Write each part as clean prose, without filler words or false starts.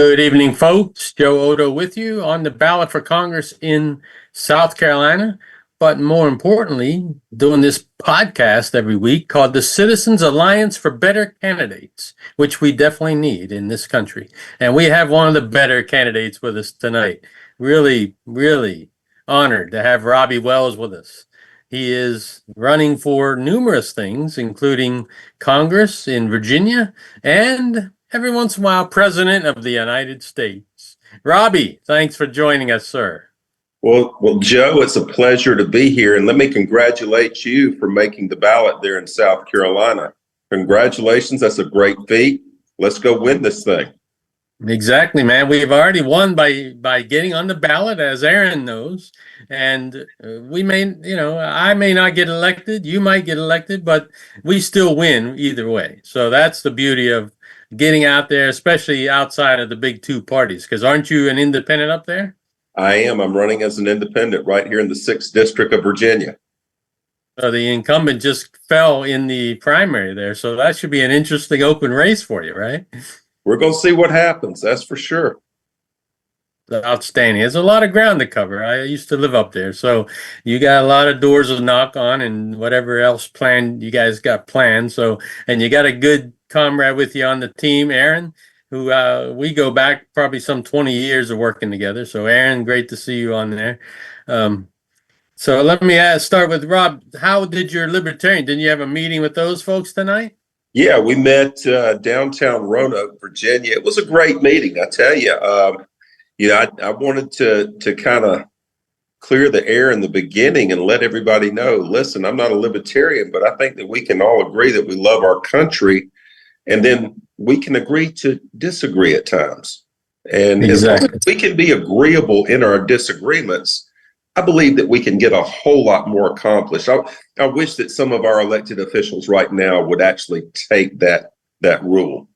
Good evening, folks. Joe Odo with you on the ballot for Congress in South Carolina. But more importantly, doing this podcast every week called the Citizens Alliance for Better Candidates, which we definitely need in this country. And we have one of the better candidates with us tonight. Really, really honored to have Robby Wells with us. He is running for numerous things, including Congress in Virginia and every once in a while, President of the United States. Robby, thanks for joining us, sir. Well, Joe, it's a pleasure to be here, and let me congratulate you for making the ballot there in South Carolina. Congratulations, that's a great feat. Let's go win this thing. Exactly, man. We've already won by getting on the ballot, as Aaron knows, and we may, I may not get elected, you might get elected, but we still win either way. So that's the beauty of getting out there, especially outside of the big two parties. Because aren't you an independent up there? I am. I'm running as an independent right here in the 6th District of Virginia. So the incumbent just fell in the primary there. So that should be an interesting open race for you, right? We're going to see what happens. That's for sure. Outstanding. There's a lot of ground to cover. I used to live up there. So you got a lot of doors to knock on and whatever else planned you guys got planned. So, and you got a good comrade with you on the team, Aaron, who we go back probably some 20 years of working together. So Aaron, great to see you on there. So let me start with Rob. How did your Libertarian? Didn't you have a meeting with those folks tonight? Yeah, we met downtown Roanoke, Virginia. It was a great meeting, I tell you. I wanted to kind of clear the air in the beginning and let everybody know, listen, I'm not a libertarian, but I think that we can all agree that we love our country, and then we can agree to disagree at times. And exactly. As long as we can be agreeable in our disagreements, I believe that we can get a whole lot more accomplished. I wish that some of our elected officials right now would actually take that rule.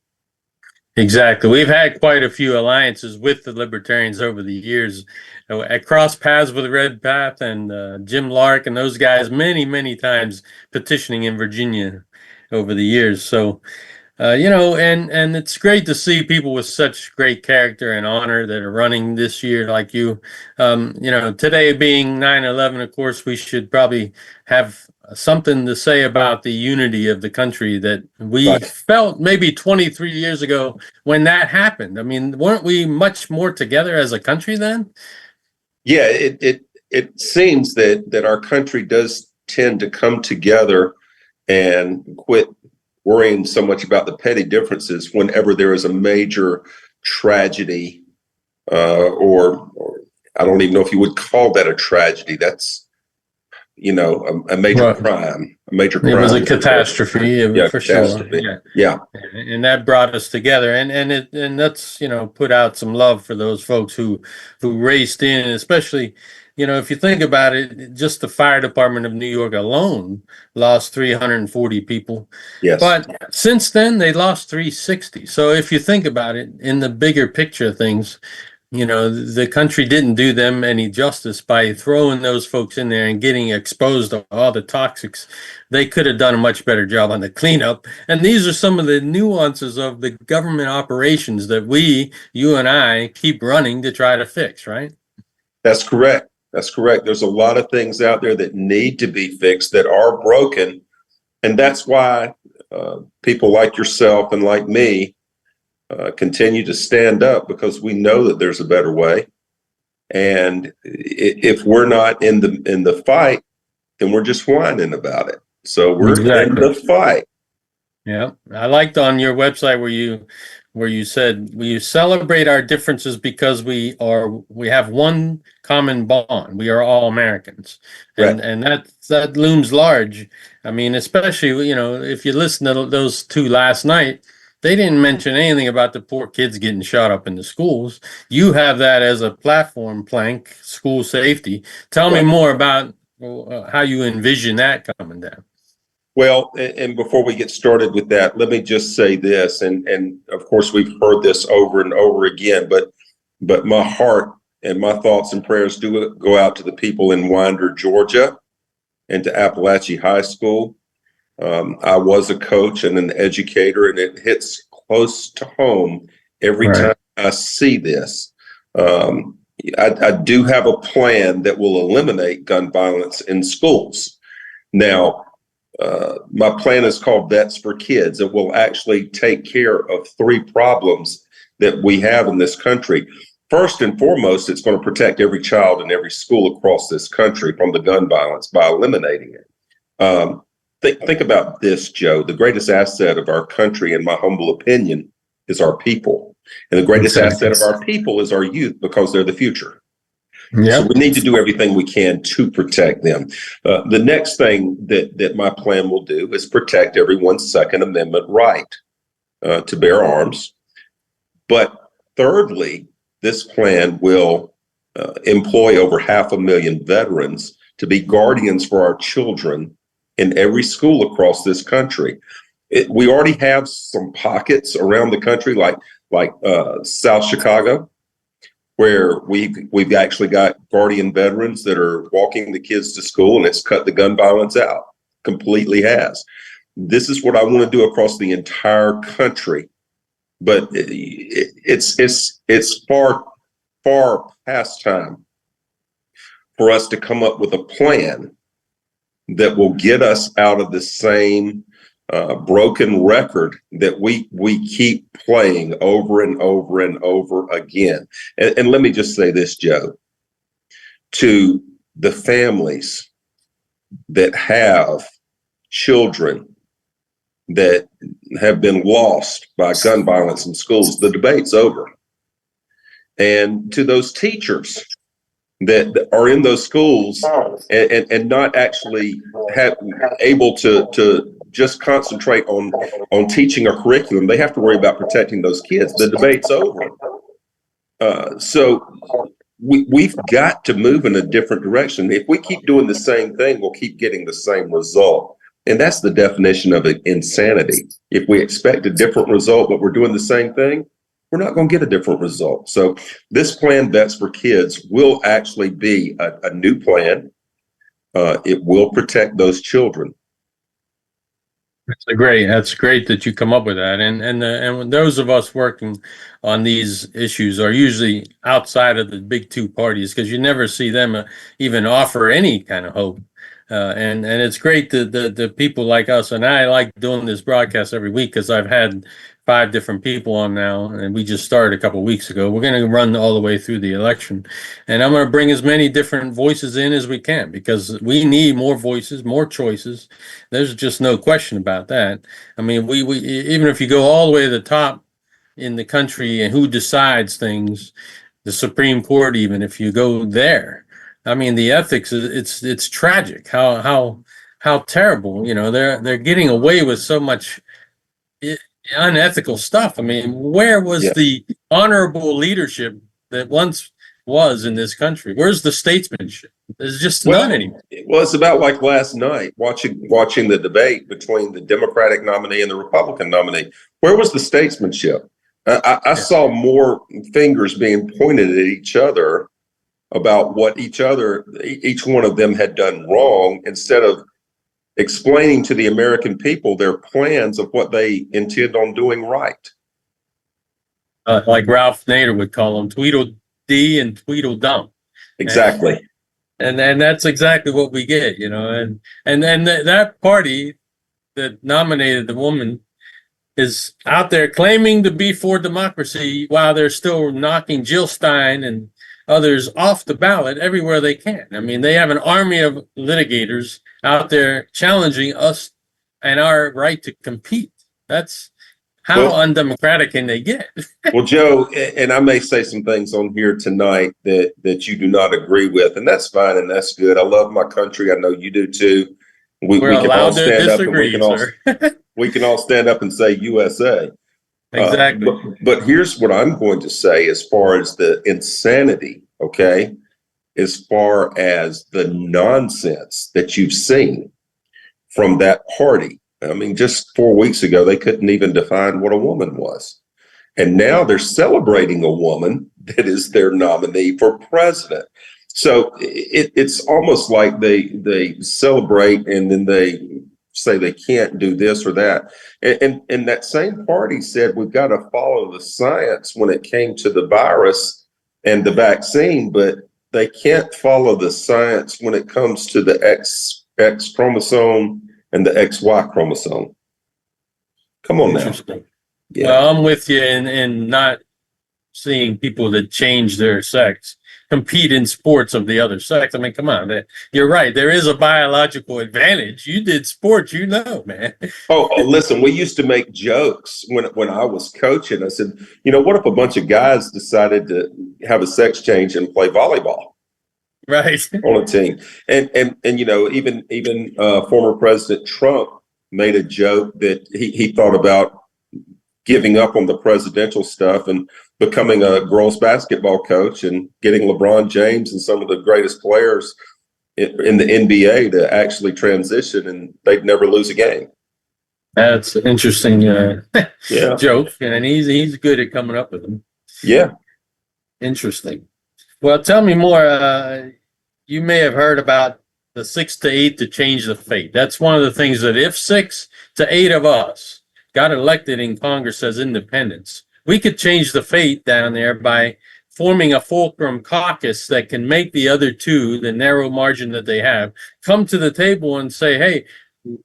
Exactly. We've had quite a few alliances with the Libertarians over the years. I crossed paths with Red Path and Jim Lark and those guys many times petitioning in Virginia over the years. So, and it's great to see people with such great character and honor that are running this year like you. Today being 9/11, of course, we should probably have something to say about the unity of the country that we felt maybe 23 years ago when that happened. I mean, weren't we much more together as a country then? Yeah, it seems that our country does tend to come together and quit worrying so much about the petty differences whenever there is a major tragedy, or I don't even know if you would call that a tragedy. That's a major crime. A major crime. It was a catastrophe, for catastrophe. Sure. Yeah. And that brought us together, and that's put out some love for those folks who raced in, especially. If you think about it, just the fire department of New York alone lost 340 people. Yes. But since then, they lost 360. So if you think about it in the bigger picture of things, the country didn't do them any justice by throwing those folks in there and getting exposed to all the toxics. They could have done a much better job on the cleanup. And these are some of the nuances of the government operations that you and I, keep running to try to fix, right? That's correct. That's correct. There's a lot of things out there that need to be fixed that are broken. And that's why people like yourself and like me continue to stand up, because we know that there's a better way. And if we're not in the fight, then we're just whining about it. So we're in the fight. Yeah. I liked on your website where you said we celebrate our differences because we have one common bond. We are all Americans. Right. And that looms large. I mean, especially, if you listen to those two last night, they didn't mention anything about the poor kids getting shot up in the schools. You have that as a platform plank, school safety. Tell me more about how you envision that coming down. Well, and before we get started with that, let me just say this, and of course we've heard this over and over again, but my heart and my thoughts and prayers do go out to the people in Winder, Georgia, and to Appalachia High School. I was a coach and an educator, and it hits close to home every time I see this. I do have a plan that will eliminate gun violence in schools. Now, my plan is called Vets for Kids. It will actually take care of three problems that we have in this country. First and foremost, it's going to protect every child in every school across this country from the gun violence by eliminating it. Think about this, Joe. The greatest asset of our country, in my humble opinion, is our people. And the greatest asset of our people is our youth, because they're the future. So we need to do everything we can to protect them. The next thing that my plan will do is protect everyone's Second Amendment right to bear arms. But thirdly, this plan will employ over 500,000 veterans to be guardians for our children in every school across this country. We already have some pockets around the country, like South Chicago, where we've actually got guardian veterans that are walking the kids to school, and it's cut the gun violence out. Completely has. This is what I want to do across the entire country, but it's far past time for us to come up with a plan that will get us out of the same broken record that we keep playing over and over and over again. And let me just say this, Joe, to the families that have children that have been lost by gun violence in schools, the debate's over. And to those teachers that are in those schools and not actually able to just concentrate on teaching a curriculum, they have to worry about protecting those kids. The debate's over. So we've got to move in a different direction. If we keep doing the same thing, we'll keep getting the same result. And that's the definition of insanity. If we expect a different result, but we're doing the same thing, we're not going to get a different result. So this plan, Vets for Kids, will actually be a new plan. It will protect those children. That's great that you come up with that. And those of us working on these issues are usually outside of the big two parties, because you never see them even offer any kind of hope. And it's great that the people like us, and I like doing this broadcast every week because I've had 5 different people on now, and we just started a couple of weeks ago. We're going to run all the way through the election, and I'm going to bring as many different voices in as we can, because we need more voices, more choices. There's just no question about that. I mean, we even if you go all the way to the top in the country and who decides things, the Supreme Court, even if you go there, I mean, the ethics, it's tragic how terrible, they're getting away with so much unethical stuff. I mean, where was the honorable leadership that once was in this country? Where's the statesmanship? There's just none anymore. Well, it's about like last night, watching the debate between the Democratic nominee and the Republican nominee. Where was the statesmanship? I saw more fingers being pointed at each other about what each one of them had done wrong, instead of explaining to the American people their plans of what they intend on doing right. Like Ralph Nader would call them, Tweedledee and Tweedledum. Exactly. And that's exactly what we get, and then that party that nominated the woman is out there claiming to be for democracy while they're still knocking Jill Stein and others off the ballot everywhere they can. I mean, they have an army of litigators out there challenging us and our right to compete. That's how undemocratic can they get? Well, Joe, and I may say some things on here tonight that you do not agree with, and that's fine and that's good. I love my country. I know you do too. We can all stand up and we can all stand up and say USA. Exactly. But here's what I'm going to say as far as the insanity, okay? As far as the nonsense that you've seen from that party. I mean, just 4 weeks ago, they couldn't even define what a woman was. And now they're celebrating a woman that is their nominee for president. So it's almost like they celebrate and then they say they can't do this or that. And that same party said we've got to follow the science when it came to the virus and the vaccine, but they can't follow the science when it comes to the X chromosome and the XY chromosome. Come on now. Interesting. Yeah. Well, I'm with you in not seeing people that change their sex compete in sports of the other sex. I mean, come on, you're right. There is a biological advantage. You did sports, you know, man. Oh, listen, we used to make jokes when I was coaching. I said, what if a bunch of guys decided to have a sex change and play volleyball? Right. On a team. And even former President Trump made a joke that he thought about giving up on the presidential stuff and becoming a girls basketball coach and getting LeBron James and some of the greatest players in the NBA to actually transition, and they'd never lose a game. That's an interesting Yeah. joke, and he's good at coming up with them. Yeah. Interesting. Well, tell me more. You may have heard about the 6 to 8 to change the fate. That's one of the things that if 6 to 8 of us got elected in Congress as independents, we could change the fate down there by forming a fulcrum caucus that can make the other two, the narrow margin that they have, come to the table and say, hey,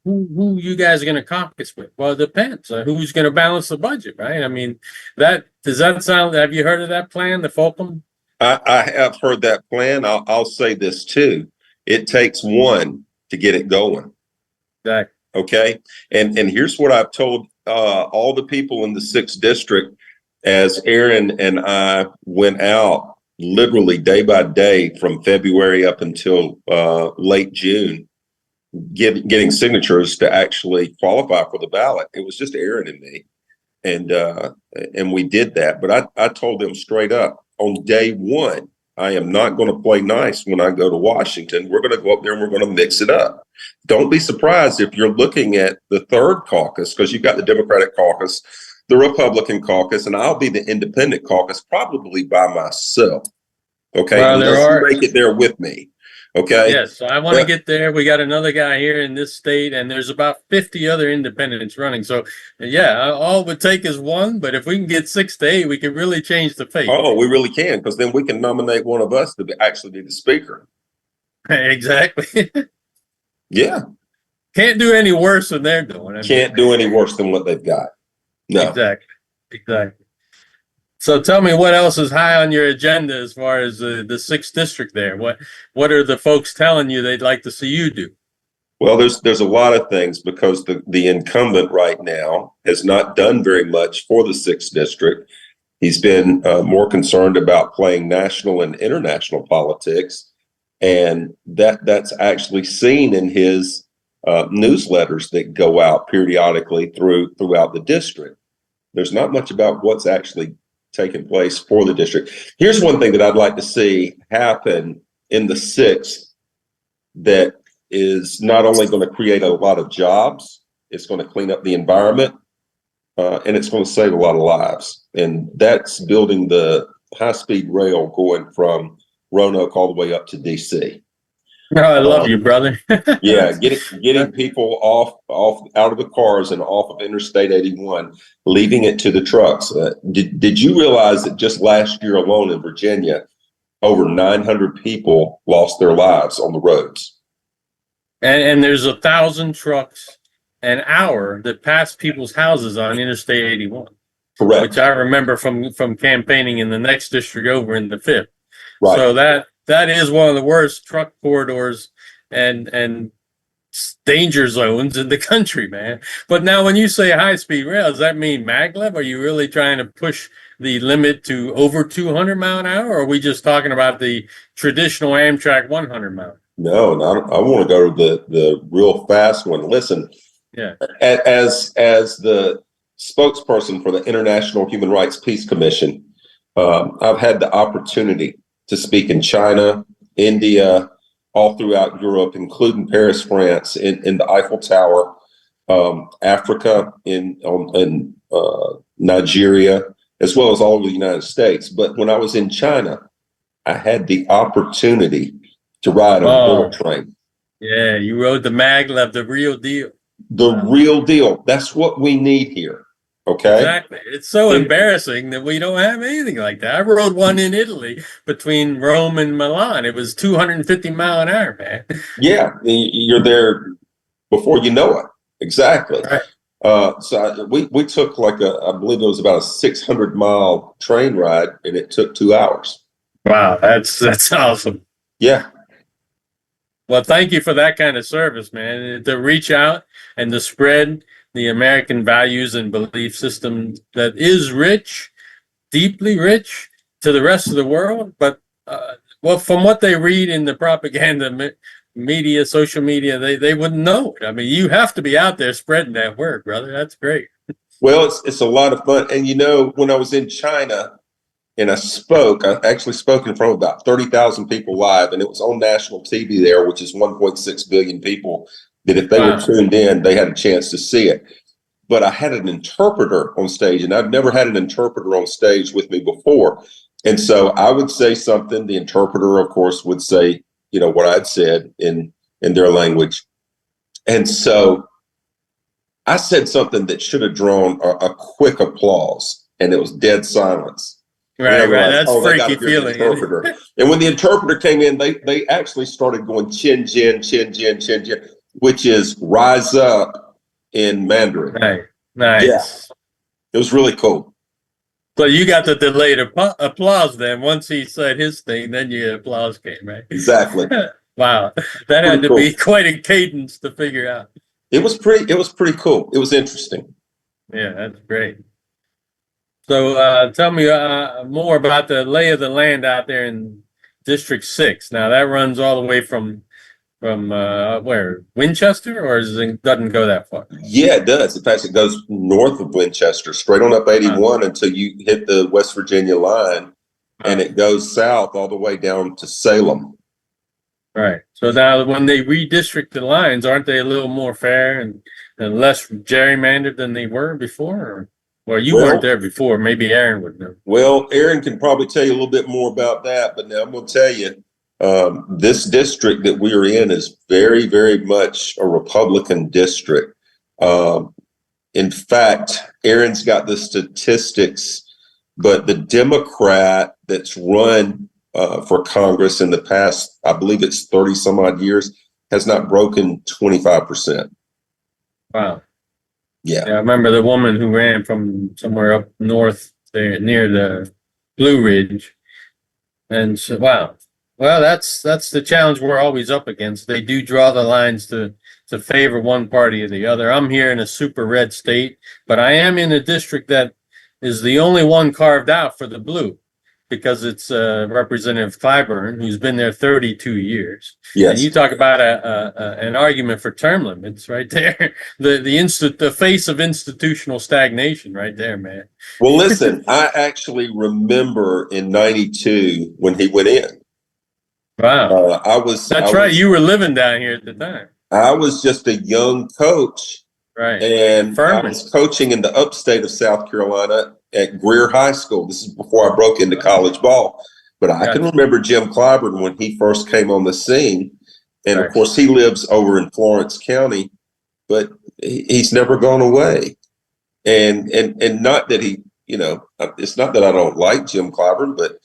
who you guys are going to caucus with? Well, it depends. Who's going to balance the budget, right? I mean, does that sound, have you heard of that plan, the fulcrum? I have heard that plan. I'll say this too. It takes one to get it going. Exactly. Okay. And here's what I've told all the people in the 6th district as Aaron and I went out literally day by day from February up until late June, getting signatures to actually qualify for the ballot. It was just Aaron and me. And we did that. But I told them straight up on day one, I am not going to play nice when I go to Washington. We're going to go up there and we're going to mix it up. Don't be surprised if you're looking at the 3rd caucus, because you've got the Democratic caucus, the Republican caucus, and I'll be the independent caucus, probably by myself. Okay. Well, unless you make it there with me. Okay. Yes, so I want to get there. We got another guy here in this state, and there's about 50 other independents running. So, yeah, all it would take is one. But if we can get 6 to 8, we can really change the fate. Oh, we really can, because then we can nominate one of us to actually be the speaker. Exactly. Yeah. Can't do any worse than they're doing. Can't do any worse than what they've got. No. Exactly. So tell me, what else is high on your agenda as far as the 6th district there? What are the folks telling you they'd like to see you do? Well, there's a lot of things, because the incumbent right now has not done very much for the 6th district. He's been more concerned about playing national and international politics, and that's actually seen in his newsletters that go out periodically throughout the district. There's not much about what's actually taking place for the district. Here's one thing that I'd like to see happen in the 6th that is not only going to create a lot of jobs, it's going to clean up the environment, and it's going to save a lot of lives. And that's building the high-speed rail going from Roanoke all the way up to DC. Oh, I love you, brother. Yeah, getting people out of the cars and off of Interstate 81, leaving it to the trucks. Did you realize that just last year alone in Virginia, over 900 people lost their lives on the roads? And there's 1,000 trucks an hour that pass people's houses on Interstate 81. Correct. Which I remember from campaigning in the next district over in the 5th. Right. So that is one of the worst truck corridors and danger zones in the country, man. But now when you say high-speed rail, does that mean maglev? Are you really trying to push the limit to over 200 mile an hour, or are we just talking about the traditional Amtrak 100 mile? No, I want to go to the real fast one. Listen, yeah. As the spokesperson for the International Human Rights Peace Commission, I've had the opportunity to speak in China, India, all throughout Europe, including Paris, France, in the Eiffel Tower, Africa, in Nigeria, as well as all over the United States. But when I was in China, I had the opportunity to ride a bullet train. Yeah, you rode the maglev, the real deal. the real deal. That's what we need here. Okay. Exactly. It's so embarrassing that we don't have anything like that. I rode one in Italy between Rome and Milan. It was 250 mile an hour, man. Yeah, you're there before you know it. Exactly. Right. We took like I believe it was about a 600-mile train ride, and it took 2 hours. Wow, that's awesome. Yeah. Well, thank you for that kind of service, man. To reach out and to spread the American values and belief system that is rich, deeply rich to the rest of the world. But well, from what they read in the propaganda media, social media, they wouldn't know it. I mean, you have to be out there spreading that word, brother. That's great. Well, it's a lot of fun. And when I was in China and I actually spoke in front of about 30,000 people live, and it was on national TV there, which is 1.6 billion people, that if they were tuned in, they had a chance to see it. But I had an interpreter on stage, and I've never had an interpreter on stage with me before. And so I would say something, the interpreter, of course, would say, what I'd said in their language. And so I said something that should have drawn a quick applause, and it was dead silence. Right. That's freaky feeling. And when the interpreter came in, they actually started going chin, chin, chin, chin, chin, chin, which is rise up in Mandarin. Right. Nice. Yeah. It was really cool. So you got the delayed applause then. Once he said his thing, then your applause came, right? Exactly. Wow. That had to be quite a cadence to figure out. It was pretty cool. It was interesting. Yeah, that's great. So tell me more about the lay of the land out there in District 6. Now that runs all the way from where? Winchester, or doesn't go that far? Yeah, it does. In fact, it goes north of Winchester, straight on up 81 until you hit the West Virginia line, and it goes south all the way down to Salem. Right. So now when they redistrict the lines, aren't they a little more fair and less gerrymandered than they were before? Well, you weren't there before. Maybe Aaron would know. Well, Aaron can probably tell you a little bit more about that, but now I'm going to tell you, this district that we are in is very, very much a Republican district. In fact, Aaron's got the statistics, but the Democrat that's run for Congress in the past, I believe it's 30 some odd years, has not broken 25%. Wow. Yeah. I remember the woman who ran from somewhere up north there near the Blue Ridge. And so, wow. Well, that's the challenge we're always up against. They do draw the lines to favor one party or the other. I'm here in a super red state, but I am in a district that is the only one carved out for the blue, because it's Representative Clyburn, who's been there 32 years. Yes. And you talk about an argument for term limits right there. The face of institutional stagnation right there, man. Well, listen, I actually remember in 92 when he went in. Wow. That's right. You were living down here at the time. I was just a young coach. Right. And I was coaching in the upstate of South Carolina at Greer High School. This is before I broke into college ball. But I can remember Jim Clyburn when he first came on the scene. And of course, he lives over in Florence County, but he's never gone away. And not that he, it's not that I don't like Jim Clyburn, but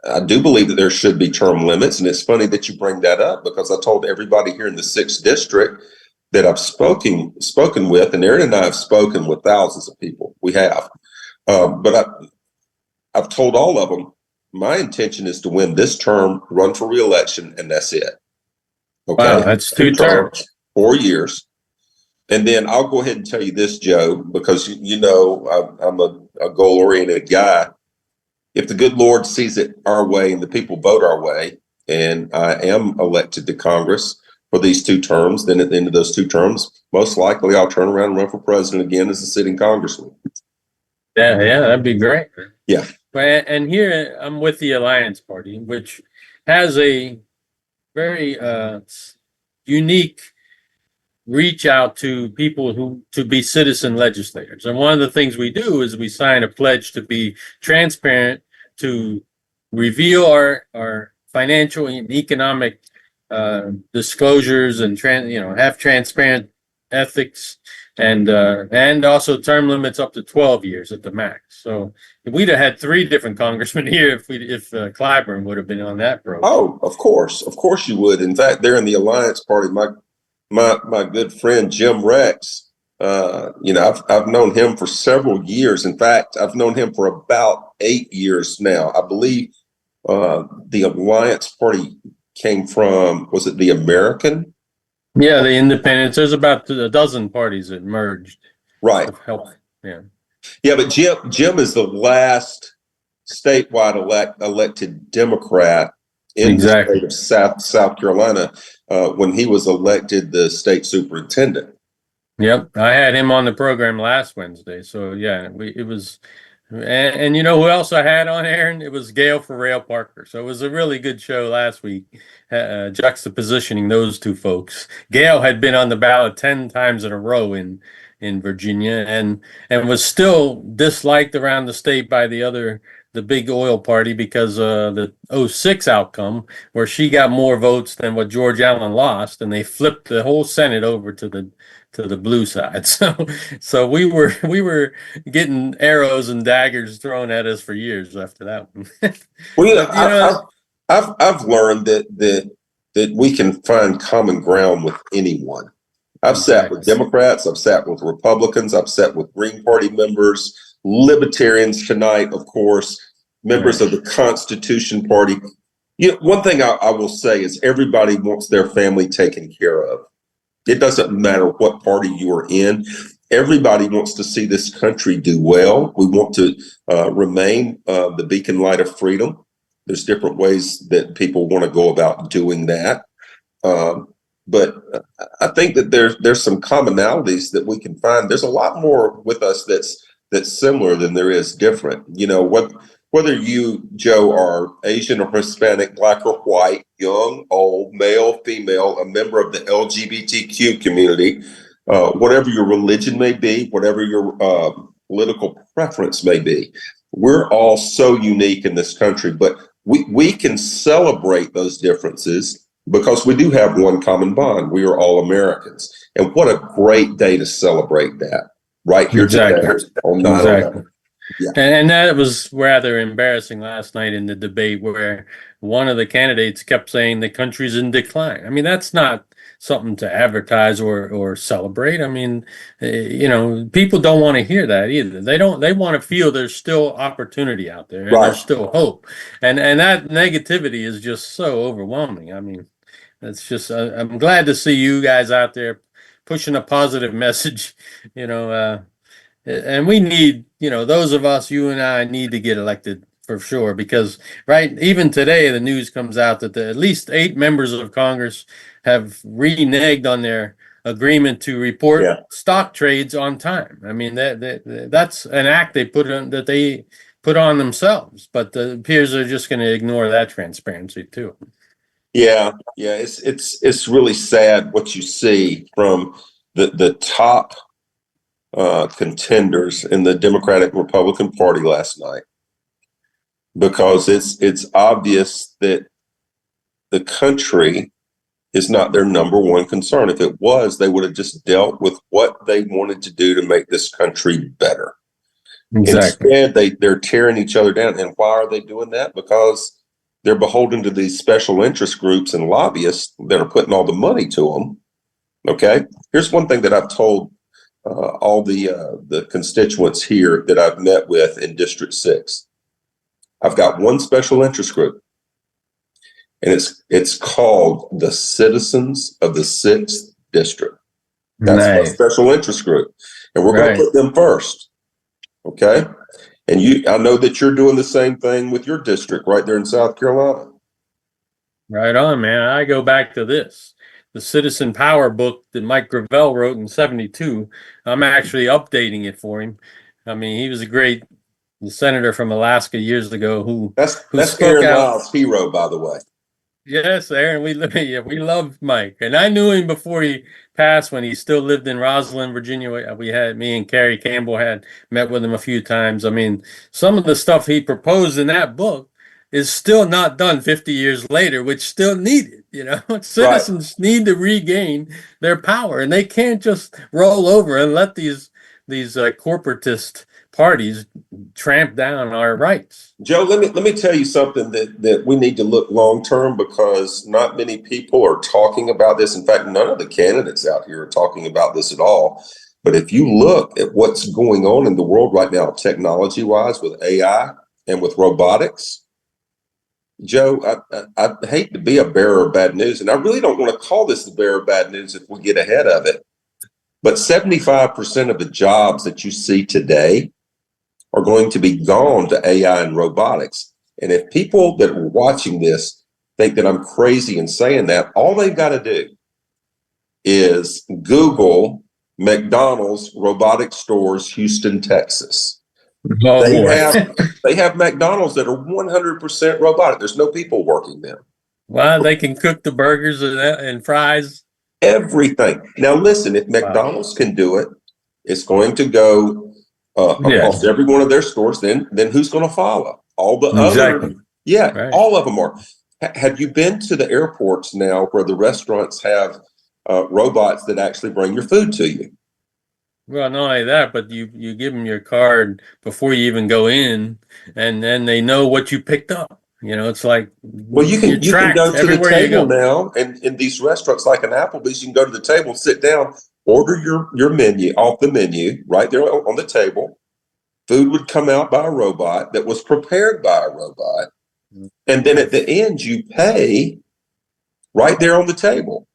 I do believe that there should be term limits. And it's funny that you bring that up, because I told everybody here in the 6th district that I've spoken with, and Aaron and I have spoken with thousands of people. We have. But I've told all of them, my intention is to win this term, run for re-election, and that's it. Okay. Wow, that's 2 terms. 4 years. And then I'll go ahead and tell you this, Joe, because I'm a goal-oriented guy. If the good Lord sees it our way and the people vote our way, and I am elected to Congress for these 2 terms, then at the end of those 2 terms, most likely I'll turn around and run for president again as a sitting congressman. Yeah, that'd be great. Yeah. And here I'm with the Alliance Party, which has a very unique reach out to people to be citizen legislators. And one of the things we do is we sign a pledge to be transparent, to reveal our financial and economic disclosures, and have transparent ethics, and also term limits up to 12 years at the max. So we'd have had three different congressmen here if Clyburn would have been on that program. Oh, of course you would. In fact, they're in the Alliance Party. My good friend Jim Rex, I've known him for several years. In fact, I've known him for about 8 years now. I believe the Alliance Party came from, was it the American? Yeah, the independents. There's about a dozen parties that merged. Right. Yeah. Yeah, but Jim is the last statewide elected Democrat in the state of South Carolina when he was elected the state superintendent. Yep, I had him on the program last Wednesday. So yeah, and you know who else I had on, Aaron? It was Gail Farrell Parker. So it was a really good show last week, juxtapositioning those two folks. Gail had been on the ballot 10 times in a row in Virginia, and was still disliked around the state by the big oil party because the '06 outcome, where she got more votes than what George Allen lost, and they flipped the whole Senate over to the blue side. So we were getting arrows and daggers thrown at us for years after that one. Well, I've learned that we can find common ground with anyone. I've sat with Democrats, I've sat with Republicans, I've sat with Green Party members, Libertarians tonight, of course, members of the Constitution Party. One thing I will say is everybody wants their family taken care of. It doesn't matter what party you are in. Everybody wants to see this country do well. We want to remain the beacon light of freedom. There's different ways that people want to go about doing that. But I think that there's some commonalities that we can find. There's a lot more with us that's similar than there is different. Whether you, Joe, are Asian or Hispanic, black or white, young, old, male, female, a member of the LGBTQ community, whatever your religion may be, whatever your political preference may be, we're all so unique in this country. But we can celebrate those differences because we do have one common bond. We are all Americans. And what a great day to celebrate that right here today on 9/11. Yeah. And that was rather embarrassing last night in the debate where one of the candidates kept saying the country's in decline. I mean, that's not something to advertise or celebrate. I mean, people don't want to hear that either. They want to feel there's still opportunity out there and there's still hope. And that negativity is just so overwhelming. I mean, that's just, I'm glad to see you guys out there pushing a positive message, and we need, those of us, you and I, need to get elected for sure, because even today the news comes out that at least 8 members of Congress have reneged on their agreement to report stock trades on time. I mean, that's an act they put on themselves, but the peers are just going to ignore that transparency too. Yeah, it's really sad what you see from the top contenders in the Democratic and Republican Party last night, because it's obvious that the country is not their number one concern. If it was, they would have just dealt with what they wanted to do to make this country better. Instead, they're tearing each other down. And why are they doing that? Because they're beholden to these special interest groups and lobbyists that are putting all the money to them. Okay, here's one thing that I've told all the constituents here that I've met with in District 6. I've got one special interest group, and it's called the Citizens of the 6th District. That's my special interest group, and we're going to put them first. Okay, and I know that you're doing the same thing with your district right there in South Carolina. Right on, man. I go back to the Citizen Power book that Mike Gravel wrote in '72. I'm actually updating it for him. I mean, he was a great senator from Alaska years ago who spoke Aaron out. Lyle's hero, by the way. Yes, Aaron, we love Mike, and I knew him before he passed when he still lived in Roslyn, Virginia. Me and Carrie Campbell had met with him a few times. I mean, some of the stuff he proposed in that book is still not done 50 years later, which still needed. Citizens need to regain their power, and they can't just roll over and let these corporatist parties tramp down our rights. Joe, let me tell you something that we need to look long term, because not many people are talking about this. In fact, none of the candidates out here are talking about this at all. But if you look at what's going on in the world right now, technology wise, with AI and with robotics, Joe, I hate to be a bearer of bad news, and I really don't want to call this the bearer of bad news if we get ahead of it. But 75% of the jobs that you see today are going to be gone to AI and robotics. And if people that are watching this think that I'm crazy in saying that, all they've got to do is Google McDonald's robotic stores, Houston, Texas. Oh, they have McDonald's that are 100% robotic. There's no people working them. Wow, they can cook the burgers and fries. Everything. Now, listen, if McDonald's can do it, it's going to go across every one of their stores. Then who's going to follow? All the other, all of them are. Have you been to the airports now where the restaurants have robots that actually bring your food to you? Well, not only that, but you give them your card before you even go in, and then they know what you picked up. It's like, well, you can go to the table now, and in these restaurants like an Applebee's, you can go to the table, sit down, order your menu off the menu right there on the table. Food would come out by a robot that was prepared by a robot, and then at the end you pay right there on the table.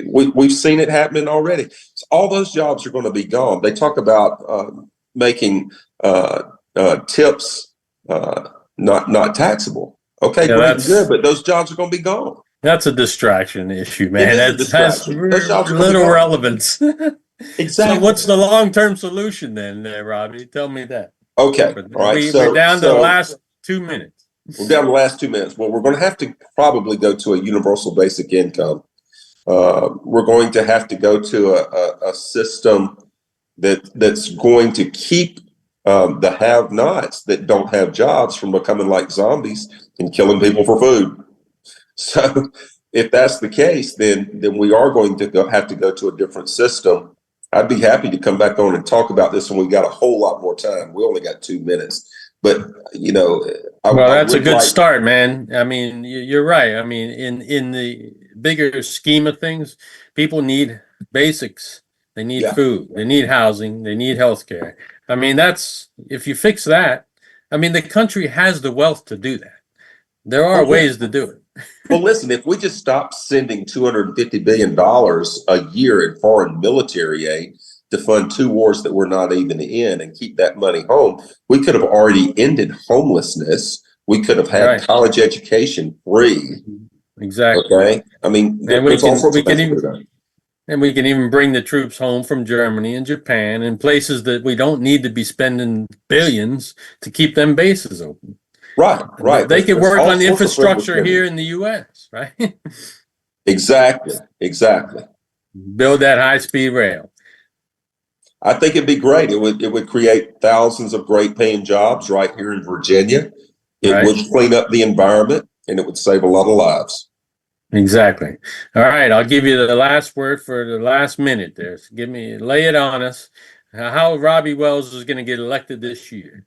We've seen it happening already. So all those jobs are going to be gone. They talk about making tips not taxable. Okay, great and good, but those jobs are going to be gone. That's a distraction issue, man. That's little relevance. Exactly. So what's the long-term solution then, Robbie? Tell me that. Okay. All right. We're down to the last 2 minutes. We're down to the last 2 minutes. Well, we're going to have to probably go to a universal basic income. We're going to have to go to a system that's going to keep the have-nots that don't have jobs from becoming like zombies and killing people for food. So if that's the case, then we are going to have to go to a different system. I'd be happy to come back on and talk about this when we got a whole lot more time. We only got 2 minutes, but that's a good start, man. I mean, you're right. I mean, in the bigger scheme of things, people need basics. They need food. They need housing. They need healthcare. I mean, if you fix that, I mean, the country has the wealth to do that. There are ways to do it. Well, listen, if we just stop sending $250 billion a year in foreign military aid to fund 2 wars that we're not even in and keep that money home, we could have already ended homelessness. We could have had college education free. Exactly. Okay. I mean, we can even bring the troops home from Germany and Japan and places that we don't need to be spending billions to keep them bases open. Right. They could work on the infrastructure here in the U.S., right? Exactly. Build that high-speed rail. I think it'd be great. It would create thousands of great paying jobs right here in Virginia. It would clean up the environment, and it would save a lot of lives. Exactly. All right, I'll give you the last word for the last minute there. So lay it on us. How Robby Wells is going to get elected this year.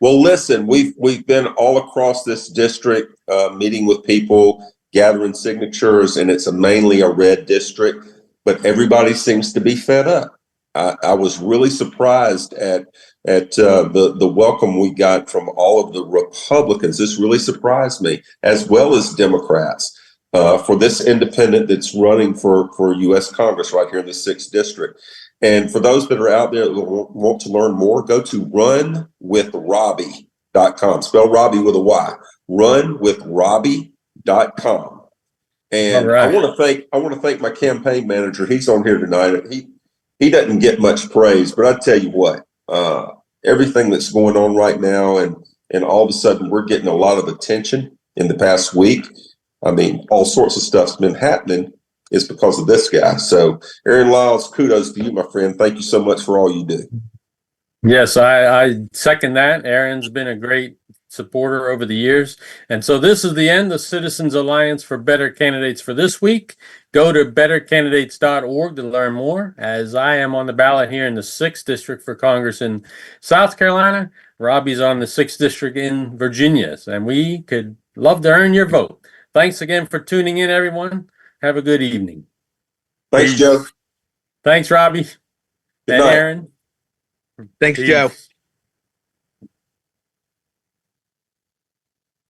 Well, listen, we've been all across this district, meeting with people, gathering signatures, and it's mainly a red district, but everybody seems to be fed up. I was really surprised at the welcome we got from all of the Republicans. This really surprised me, as well as Democrats, for this independent that's running for U.S. Congress right here in the 6th district. And for those that are out there that want to learn more, go to runwithrobby.com. Spell Robby with a Y. Runwithrobby.com. And I want to thank my campaign manager. He's on here tonight. He doesn't get much praise, but I tell you what, everything that's going on right now, and all of a sudden we're getting a lot of attention in the past week. I mean, all sorts of stuff's been happening. Is because of this guy. So, Aaron Lyles, kudos to you, my friend. Thank you so much for all you do. Yes, I second that. Aaron's been a great supporter over the years. And so this is the end of Citizens Alliance for Better Candidates for this week. Go to bettercandidates.org to learn more. As I am on the ballot here in the 6th District for Congress in South Carolina, Robby's on the 6th District in Virginia, and we could love to earn your vote. Thanks again for tuning in, everyone. Have a good evening. Thanks, Joe. Thanks, Robby. Good And night. Aaron. Thanks, Peace. Joe.